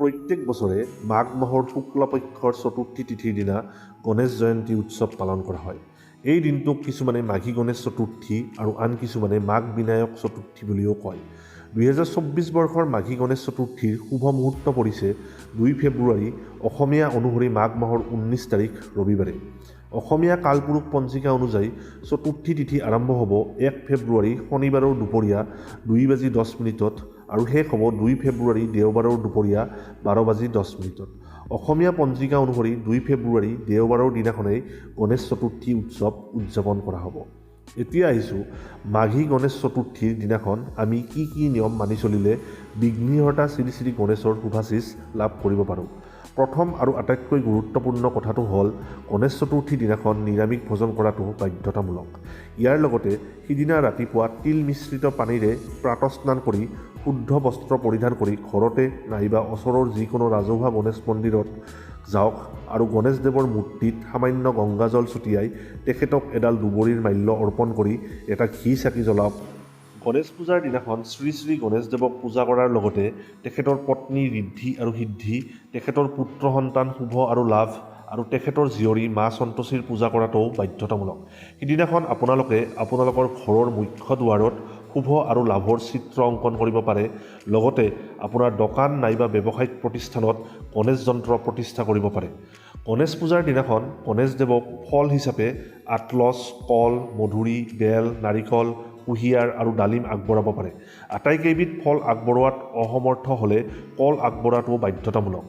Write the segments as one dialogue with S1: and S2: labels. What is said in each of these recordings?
S1: প্ৰত্যেক বছৰে মাঘ মাহৰ শুক্লপক্ষৰ চতুৰ্থী তিথিৰ দিনা গণেশ জয়ন্তী উৎসৱ পালন কৰা হয়। এই দিনটোক কিছুমানে মাঘী গণেশ চতুৰ্থী আৰু আন কিছুমানে মাঘ বিনায়ক চতুৰ্থী বুলিও কয়। 2024 বৰ্ষৰ মাঘী গণেশ চতুৰ্থীৰ শুভ মুহূৰ্ত পৰিছে 2 ফেব্ৰুৱাৰী অসমীয়া অনুসৰি মাঘ মাহৰ 19 তাৰিখ ৰবিবাৰে। অসমীয়া কালপুৰুষ পঞ্জিকা অনুযায়ী চতুৰ্থী তিথি আৰম্ভ হ'ব 1 ফেব্ৰুৱাৰী শনিবাৰৰ দুপৰীয়া 2:10 আৰু শেষ হ'ব 2 ফেব্ৰুৱাৰী দেওবাৰৰ দুপৰীয়া 12:10। অসমীয়া পঞ্জিকা অনুসৰি 2 ফেব্ৰুৱাৰী দেওবাৰৰ দিনাখনেই গণেশ চতুৰ্থী উৎসৱ উদযাপন কৰা হ'ব। এতিয়া আহিছোঁ মাঘী গণেশ চতুৰ্থীৰ দিনাখন আমি কি নিয়ম মানি চলিলে বিঘ্নিহৰ্তা শ্ৰী শ্ৰী গণেশৰ শুভাশীষ লাভ কৰিব পাৰোঁ। প্ৰথম আৰু আটাইতকৈ গুৰুত্বপূৰ্ণ কথাটো হ'ল গণেশ চতুৰ্থীৰ দিনাখন নিৰামিষ ভোজন কৰাটো বাধ্যতামূলক। ইয়াৰ লগতে সিদিনা ৰাতিপুৱা তিল মিশ্ৰিত পানীৰে প্ৰাতঃস্নান কৰি শুদ্ধ বস্ত্ৰ পৰিধান কৰি ঘৰতে নাইবা ওচৰৰ যিকোনো ৰাজহুৱা গণেশ মন্দিৰত যাওক আৰু গণেশদেৱৰ মূৰ্তিত সামান্য গংগাজল ছটিয়াই তেখেতক এডাল দুবৰিৰ মাল্য অৰ্পণ কৰি এটা ঘি চাকি জ্বলাওক। গণেশ পূজাৰ দিনাখন শ্ৰী শ্ৰী গণেশদেৱক পূজা কৰাৰ লগতে তেখেতৰ পত্নী ঋদ্ধি আৰু সিদ্ধি, তেখেতৰ পুত্ৰ সন্তান শুভ আৰু লাভ আৰু তেখেতৰ জীয়ৰী মা সন্তোষীৰ পূজা কৰাটোও বাধ্যতামূলক। সিদিনাখন আপোনালোকে আপোনালোকৰ ঘৰৰ মুখ্য দুৱাৰত শুভ আৰু লাভৰ চিত্ৰ অংকন কৰিব পাৰে। লগতে আপোনাৰ দোকান নাইবা ব্যৱসায়িক প্ৰতিষ্ঠানত গণেশ যন্ত্ৰ প্ৰতিষ্ঠা কৰিব পাৰে। গণেশ পূজাৰ দিনাখন গণেশদেৱক ফল হিচাপে আতলছ, কল, মধুৰি, বেল, নাৰিকল, কুঁহিয়াৰ আৰু ডালিম আগবঢ়াব পাৰে। আটাইকেইবিধ ফল আগবঢ়োৱাত অসমৰ্থ হ'লে কল আগবঢ়োৱাটো বাধ্যতামূলক।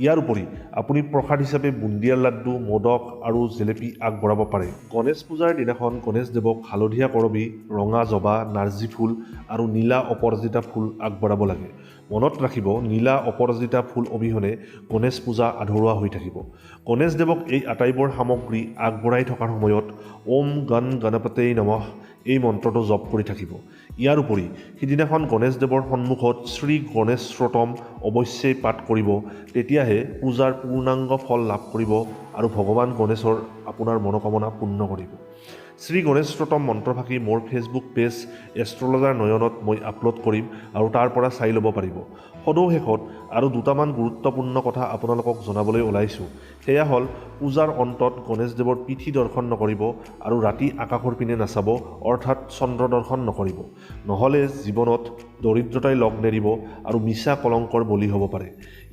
S1: ইয়াৰ উপৰি আপুনি প্ৰসাদ হিচাপে বুন্দিয়াৰ লাড্ডু, মোদক আৰু জেলেপি আগবঢ়াব পাৰে। গণেশ পূজাৰ দিনাখন গণেশদেৱক হালধীয়া কৰবী, ৰঙা জবা, নাৰ্জী ফুল আৰু নীলা অপৰাজিতা ফুল আগবঢ়াব লাগে। মনত ৰাখিব, নীলা অপৰাজিতা ফুল অবিহনে গণেশ পূজা আধৰুৱা হৈ থাকিব। গণেশদেৱক এই আটাইবোৰ সামগ্ৰী আগবঢ়াই থকাৰ সময়ত ওম গণ গণপতয়ে নমঃ এই মন্ত্ৰটো জপ কৰি থাকিব। ইয়াৰ উপৰি সিদিনাখন গণেশদেৱৰ সন্মুখত শ্ৰী গণেশ স্তোত্ৰম অৱশ্যেই পাঠ কৰিব। তেতিয়াহে পূজাৰ পূৰ্ণাংগ ফল লাভ কৰিব আৰু ভগৱান গণেশৰ আপোনাৰ মনোকামনা পূৰ্ণ কৰিব। শ্ৰী গণেশ স্তোত্ৰম মন্ত্ৰফাঁকি মোৰ ফেচবুক পেজ এষ্ট্ৰলজাৰ নয়নত মই আপলোড কৰিম আৰু তাৰ পৰা চাই ল'ব পাৰিব। সদৌ আৰু দুটামান গুৰুত্বপূৰ্ণ কথা আপোনালোকক জনাবলৈ ওলাইছোঁ। সেয়া হ'ল পূজাৰ অন্তত গণেশদেৱৰ পিঠি দৰ্শন নকৰিব আৰু ৰাতি আকাশৰ পিনে নাচাব, অৰ্থাৎ চন্দ্ৰ দৰ্শন নকৰিব। নহ'লে জীৱনত দৰিদ্ৰতাই লগ নেৰিব আৰু মিছা কলংকৰ বলি হ'ব পাৰে।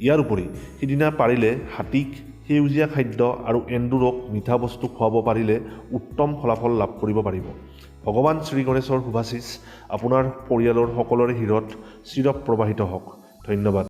S1: ইয়াৰ উপৰি সিদিনা পাৰিলে হাতীক সেউজীয়া খাদ্য আৰু এন্দুৰক মিঠা বস্তু খুৱাব পাৰিলে উত্তম ফলাফল লাভ কৰিব পাৰিব। ভগৱান শ্ৰী গণেশৰ শুভাশীষ আপোনাৰ পৰিয়ালৰ সকলোৰে হৃদয়ত চিৰপ্ৰবাহিত হওক। ধন্যবাদ।